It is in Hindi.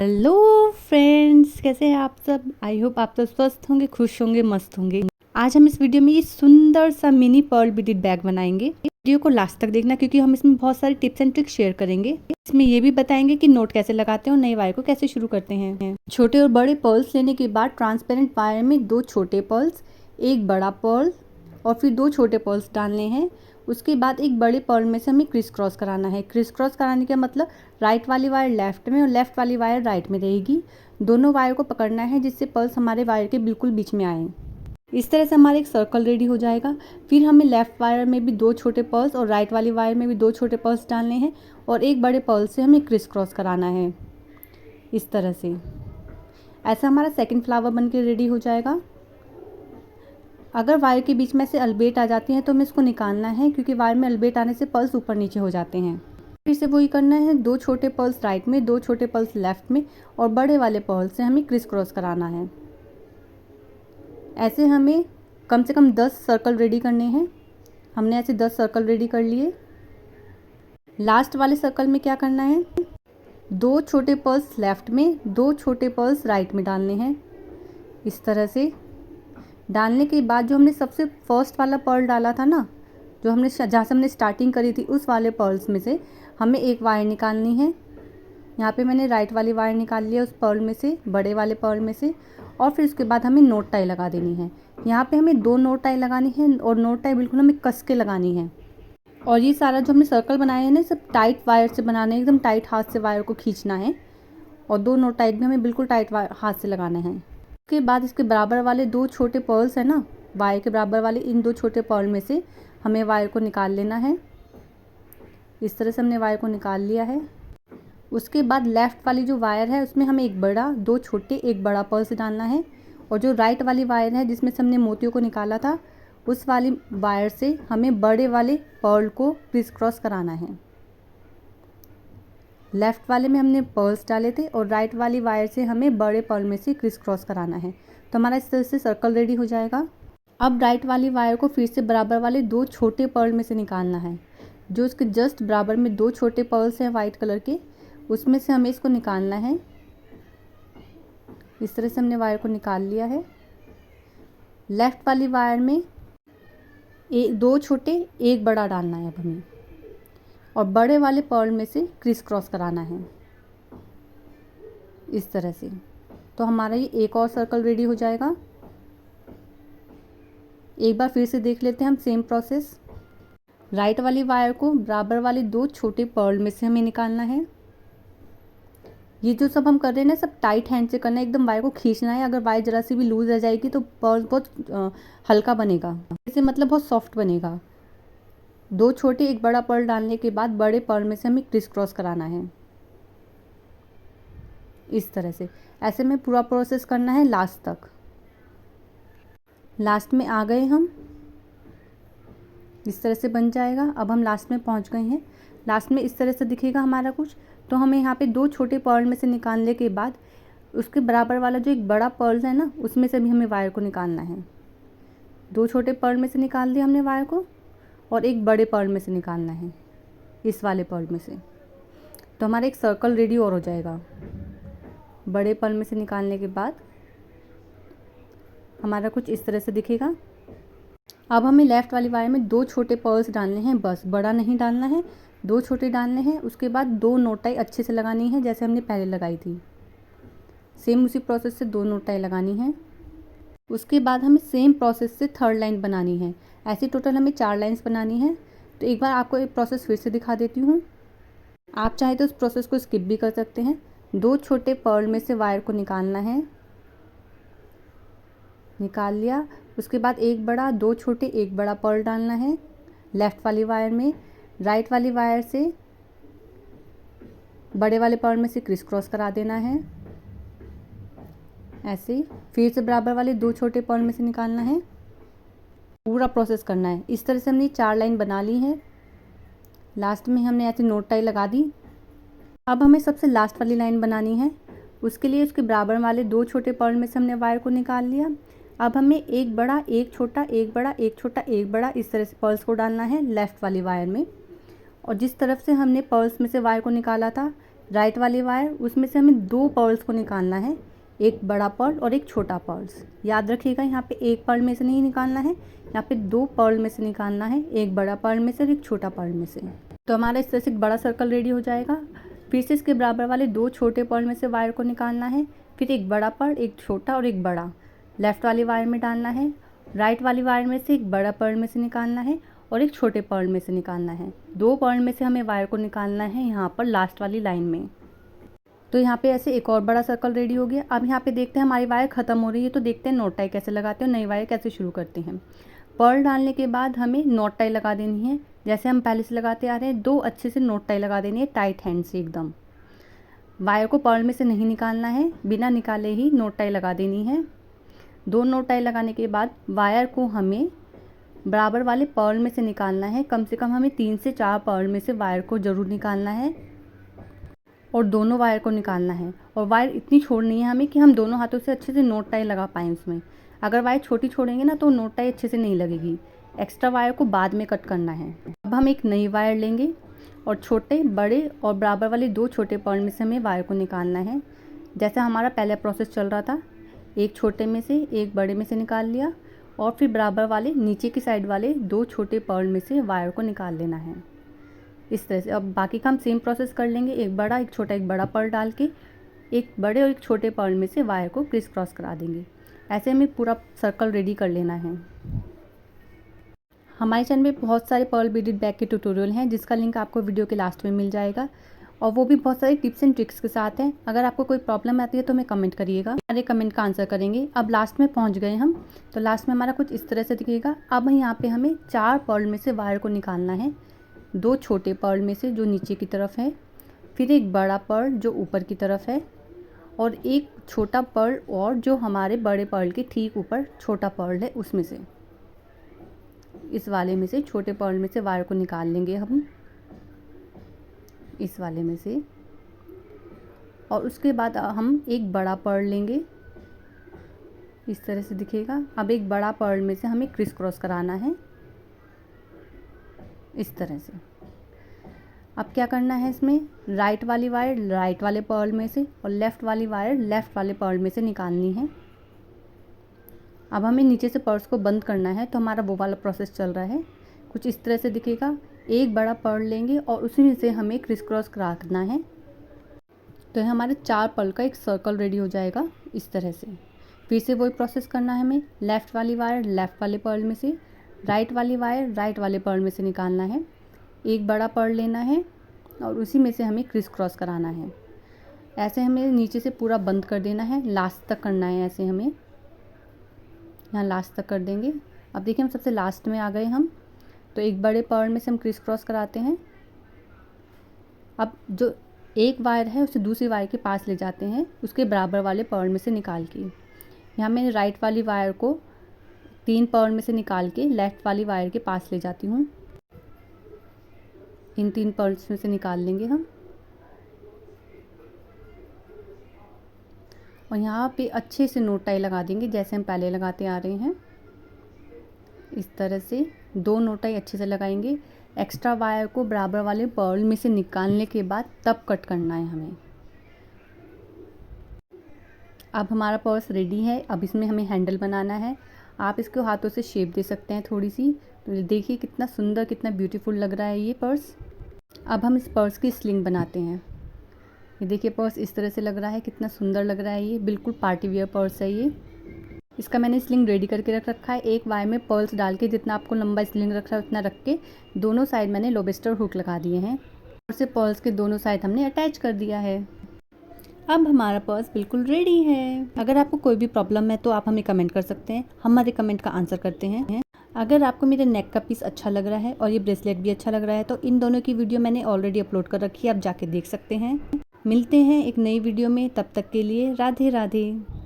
हेलो फ्रेंड्स, कैसे हैं आप सब। आई होप आप सब स्वस्थ होंगे, खुश होंगे, मस्त होंगे। आज हम इस वीडियो में ये सुंदर सा मिनी पर्ल बीडेड बैग बनाएंगे। वीडियो को लास्ट तक देखना क्योंकि हम इसमें बहुत सारे टिप्स एंड ट्रिक्स शेयर करेंगे। इसमें ये भी बताएंगे कि नोट कैसे लगाते हैं और नए वायर को कैसे शुरू करते हैं। छोटे और बड़े पर्ल्स लेने के बाद ट्रांसपेरेंट वायर में 2 छोटे पर्ल्स, एक बड़ा पर्ल और फिर 2 छोटे पर्ल्स डालने हैं। उसके बाद एक बड़े पर्ल में से हमें क्रिस क्रॉस कराना है। क्रिस क्रॉस कराने का मतलब राइट वाली वायर लेफ्ट में और लेफ्ट वाली वायर राइट में रहेगी। दोनों वायर को पकड़ना है जिससे पर्ल्स हमारे वायर के बिल्कुल बीच में आए। इस तरह से हमारा एक सर्कल रेडी हो जाएगा। फिर हमें लेफ्ट वायर में भी 2 छोटे पर्ल्स और राइट वाली वायर में भी 2 छोटे पर्ल्स डालने हैं और एक बड़े पर्ल से हमें क्रिस क्रॉस कराना है। इस तरह से ऐसा हमारा सेकंड फ्लावर बन के रेडी हो जाएगा। अगर वायर के बीच में से अल्बेट आ जाती है तो हमें इसको निकालना है क्योंकि वायर में अल्बेट आने से पर्ल्स ऊपर नीचे हो जाते हैं। फिर से वही करना है, 2 छोटे पर्ल्स राइट में, 2 छोटे पर्ल्स लेफ्ट में और बड़े वाले पर्ल से हमें क्रिस क्रॉस कराना है। ऐसे हमें कम से कम 10 सर्कल रेडी करने हैं। हमने ऐसे 10 सर्कल रेडी कर लिए। लास्ट वाले सर्कल में क्या करना है, 2 छोटे पर्ल्स लेफ्ट में, 2 छोटे पर्ल्स राइट में डालने हैं। इस तरह से डालने के बाद जो हमने सबसे फर्स्ट वाला पर्ल डाला था ना, जो हमने जहाँ से हमने स्टार्टिंग करी थी, उस वाले पर्ल्स में से हमें एक वायर निकालनी है। यहाँ पे मैंने राइट वाली वायर निकाल लिया उस पर्ल में से, बड़े वाले पर्ल में से। और फिर उसके बाद हमें नोट टाई लगा देनी है। यहाँ पे हमें 2 नोट टाई लगानी है और नोट टाई बिल्कुल हमें कस के लगानी है। और ये सारा जो हमने सर्कल बनाए हैं ना, सब टाइट वायर से बनाने हैं, एकदम टाइट हाथ से वायर को खींचना है। और 2 नोट टाई भी हमें बिल्कुल टाइट हाथ से लगाना है। उसके बाद इसके बराबर वाले 2 छोटे पर्ल्स हैं ना, वायर के बराबर वाले, इन 2 छोटे पर्ल में से हमें वायर को निकाल लेना है। इस तरह से हमने वायर को निकाल लिया है। उसके बाद लेफ़्ट वाली जो वायर है उसमें हमें एक बड़ा, 2 छोटे, एक बड़ा पर्ल से डालना है। और जो राइट वाली वायर है जिसमें से हमने मोतियों को निकाला था, उस वाली वायर से हमें बड़े वाले पर्ल को क्रिस क्रॉस कराना है। लेफ़्ट वाले में हमने पर्ल्स डाले थे और राइट वाली वायर से हमें बड़े पर्ल में से क्रिस क्रॉस कराना है। तो हमारा इस तरह से सर्कल रेडी हो जाएगा। अब राइट वाली वायर को फिर से बराबर वाले 2 छोटे पर्ल में से निकालना है। जो इसके जस्ट बराबर में 2 छोटे पर्ल्स हैं वाइट कलर के, उसमें से हमें इसको निकालना है। इस तरह से हमने वायर को निकाल लिया है। लेफ़्ट वाली वायर में 2 छोटे, एक बड़ा डालना है अब हमें, और बड़े वाले पर्ल में से क्रिस क्रॉस कराना है। इस तरह से तो हमारा ये एक और सर्कल रेडी हो जाएगा। एक बार फिर से देख लेते हैं हम सेम प्रोसेस। राइट वाली वायर को बराबर वाले 2 छोटे पर्ल में से हमें निकालना है। ये जो सब हम कर रहे हैं ना, सब टाइट हैंड से करना है, एकदम वायर को खींचना है। अगर वायर ज़रा सी भी लूज़ रह जाएगी तो पर्ल बहुत हल्का बनेगा, इसे मतलब बहुत सॉफ्ट बनेगा। 2 छोटे, एक बड़ा पर्ल डालने के बाद बड़े पर्ल में से हमें क्रिस क्रॉस कराना है। इस तरह से ऐसे में पूरा प्रोसेस करना है लास्ट तक। लास्ट में आ गए हम, इस तरह से बन जाएगा। अब हम लास्ट में पहुंच गए हैं। लास्ट में इस तरह से दिखेगा हमारा कुछ। तो हमें यहाँ पे 2 छोटे पर्ल में से निकालने के बाद उसके बराबर वाला जो एक बड़ा पर्ल है ना, उसमें से भी हमें वायर को निकालना है। 2 छोटे पर्ल में से निकाल दिया हमने वायर को और एक बड़े पर्ल में से निकालना है, इस वाले पर्ल में से। तो हमारा एक सर्कल रेडी और हो जाएगा। बड़े पर्ल में से निकालने के बाद हमारा कुछ इस तरह से दिखेगा। अब हमें लेफ़्ट वाली वायर में 2 छोटे पर्ल्स डालने हैं, बस बड़ा नहीं डालना है, 2 छोटे डालने हैं। उसके बाद 2 नोट टाई अच्छे से लगानी है जैसे हमने पहले लगाई थी। सेम उसी प्रोसेस से 2 नोट टाई लगानी है। उसके बाद हमें सेम प्रोसेस से थर्ड लाइन बनानी है। ऐसे टोटल हमें 4 लाइन्स बनानी है। तो एक बार आपको एक प्रोसेस फिर से दिखा देती हूँ। आप चाहे तो उस प्रोसेस को स्किप भी कर सकते हैं। 2 छोटे पर्ल में से वायर को निकालना है, निकाल लिया। उसके बाद एक बड़ा, 2 छोटे, एक बड़ा पर्ल डालना है लेफ़्ट वाली वायर में। राइट वाली वायर से बड़े वाले पर्ल में से क्रिस क्रॉस करा देना है। ऐसे फिर से बराबर वाले 2 छोटे पर्ल में से निकालना है। पूरा प्रोसेस करना है। इस तरह से हमने 4 लाइन बना ली है। लास्ट में हमने ऐसे नोट टाई लगा दी। अब हमें सबसे लास्ट वाली लाइन बनानी है। उसके लिए उसके बराबर वाले 2 छोटे पर्ल में से हमने वायर को निकाल लिया। अब हमें एक बड़ा, एक छोटा, एक बड़ा, एक छोटा, एक बड़ा, इस तरह से पर्ल्स को डालना है लेफ़्ट वाली वायर में। और जिस तरफ से हमने पर्ल्स में से वायर को निकाला था, राइट वाली वायर, उसमें से हमें 2 पर्ल्स को निकालना है, एक बड़ा पर्ल और एक छोटा पर्ल्स। याद रखिएगा यहाँ पे एक पर्ल में से नहीं निकालना है, यहाँ पे 2 पर्ल में से निकालना है, एक बड़ा पर्ल में से और एक छोटा पर्ल में से। तो हमारा इस तरह से एक बड़ा सर्कल रेडी हो जाएगा। फिर से इसके बराबर वाले 2 छोटे पर्ल में से वायर को निकालना है, फिर एक बड़ा पर्ल, एक छोटा और एक बड़ा लेफ़्ट वाली वायर में डालना है। राइट वाली वायर में से एक बड़ा पर्ल में से निकालना है और एक छोटे पर्ल में से निकालना है। 2 पर्ल में से हमें वायर को निकालना है यहाँ पर लास्ट वाली लाइन में। तो यहाँ पे ऐसे एक और बड़ा सर्कल रेडी हो गया। अब यहाँ पे देखते हैं हमारी वायर ख़त्म हो रही है, तो देखते हैं नॉट टाई कैसे लगाते हैं, नई वायर कैसे शुरू करते हैं। पर्ल डालने के बाद हमें नॉट टाई लगा देनी है, जैसे हम पहले से लगाते आ रहे हैं। 2 अच्छे से नॉट टाई लगा देनी है, टाइट हैंड से एकदम। वायर को पर्ल में से नहीं निकालना है, बिना निकाले ही नॉट टाई लगा देनी है। 2 नॉट टाई लगाने के बाद वायर को हमें बराबर वाले पर्ल में से निकालना है। कम से कम हमें 3 से 4 पर्ल में से वायर को ज़रूर निकालना है और दोनों वायर को निकालना है। और वायर इतनी छोड़नी है हमें कि हम दोनों हाथों से अच्छे से नॉट टाई लगा पाएँ उसमें। अगर वायर छोटी छोड़ेंगे ना तो नॉट टाई अच्छे से नहीं लगेगी। एक्स्ट्रा वायर को बाद में कट करना है। अब हम एक नई वायर लेंगे और छोटे, बड़े और बराबर वाले 2 छोटे पर्ल में से हमें वायर को निकालना है। जैसा हमारा पहले प्रोसेस चल रहा था, एक छोटे में से एक बड़े में से निकाल लिया और फिर बराबर वाले नीचे की साइड वाले 2 छोटे पर्ल में से वायर को निकाल लेना है इस तरह से। अब बाकी का हम सेम प्रोसेस कर लेंगे, एक बड़ा, एक छोटा, एक बड़ा पर्ल डाल के एक बड़े और एक छोटे पर्ल में से वायर को क्रिस क्रॉस करा देंगे। ऐसे हमें पूरा सर्कल रेडी कर लेना है। हमारे चैनल में बहुत सारे पर्ल बीडेड बैग के ट्यूटोरियल हैं, जिसका लिंक आपको वीडियो के लास्ट में मिल जाएगा और वो भी बहुत सारे टिप्स एंड ट्रिक्स के साथ हैं। अगर आपको कोई प्रॉब्लम आती है तो हमें कमेंट करिएगा, हमारे कमेंट का आंसर करेंगे। अब लास्ट में पहुंच गए हम, तो लास्ट में हमारा कुछ इस तरह से दिखेगा। अब यहाँ पे हमें 4 पर्ल में से वायर को निकालना है, 2 छोटे पर्ल में से जो नीचे की तरफ है, फिर एक बड़ा पर्ल जो ऊपर की तरफ है और एक छोटा पर्ल और जो हमारे बड़े पर्ल के ठीक ऊपर छोटा पर्ल है उसमें से, इस वाले में से छोटे पर्ल में से वायर को निकाल लेंगे हम इस वाले में से। और उसके बाद हम एक बड़ा पर्ल लेंगे, इस तरह से दिखेगा। अब एक बड़ा पर्ल में से हमें क्रिस क्रॉस कराना है इस तरह से। अब क्या करना है, इसमें राइट वाली वायर राइट वाले पर्ल में से और लेफ़्ट वाली वायर लेफ़्ट वाले पर्ल में से निकालनी है। अब हमें नीचे से पर्ल्स को बंद करना है, तो हमारा वो वाला प्रोसेस चल रहा है। कुछ इस तरह से दिखेगा। एक बड़ा पर्ल लेंगे और उसी में से हमें क्रिस क्रॉस कराना है, तो हमारे 4 पर्ल का एक सर्कल रेडी हो जाएगा इस तरह से। फिर से वही प्रोसेस करना है हमें। लेफ़्ट वाली वायर लेफ़्ट वाले पर्ल में से, राइट वाली वायर राइट वाले पर्ल में से निकालना है, एक बड़ा पर्ल लेना है और उसी में से हमें क्रिस क्रॉस कराना है। ऐसे हमें नीचे से पूरा बंद कर देना है, लास्ट तक करना है। ऐसे हमें यहाँ लास्ट तक कर देंगे। अब देखिए हम सबसे लास्ट में आ गए हम, तो एक बड़े पर्ल में से हम क्रिस क्रॉस कराते हैं। अब जो एक वायर है उसे दूसरी वायर के पास ले जाते हैं, उसके बराबर वाले पर्ल में से निकाल के। यहाँ मैंने राइट वाली वायर को 3 पर्ल में से निकाल के लेफ़्ट वाली वायर के पास ले जाती हूँ। इन 3 पर्ल्स में से निकाल लेंगे हम और यहाँ पे अच्छे से नोट टाई लगा देंगे, जैसे हम पहले लगाते आ रहे हैं। इस तरह से 2 नोट टाई अच्छे से लगाएंगे। एक्स्ट्रा वायर को बराबर वाले पर्ल में से निकालने के बाद तब कट करना है हमें। अब हमारा पर्स रेडी है। अब इसमें हमें हैंडल बनाना है। आप इसको हाथों से शेप दे सकते हैं थोड़ी सी। तो देखिए कितना सुंदर, कितना ब्यूटीफुल लग रहा है ये पर्स। अब हम इस पर्स की स्लिंग बनाते हैं। ये देखिए पर्स इस तरह से लग रहा है, कितना सुंदर लग रहा है। ये बिल्कुल पार्टी वियर पर्स है ये। इसका मैंने स्लिंग रेडी करके रख रखा है। एक वायर में पर्ल्स डाल के जितना आपको लंबा स्लिंग रख रहा है उतना रख के दोनों साइड मैंने लोबस्टर हुक लगा दिए हैं और से पर्ल्स के दोनों साइड हमने अटैच कर दिया है। अब हमारा पर्स बिल्कुल रेडी है। अगर आपको कोई भी प्रॉब्लम है तो आप हमें कमेंट कर सकते हैं, हम हमारे कमेंट का आंसर करते हैं। अगर आपको मेरे नेक का पीस अच्छा लग रहा है और ये ब्रेसलेट भी अच्छा लग रहा है तो इन दोनों की वीडियो मैंने ऑलरेडी अपलोड कर रखी है, आप जाके देख सकते हैं। मिलते हैं एक नई वीडियो में, तब तक के लिए राधे राधे।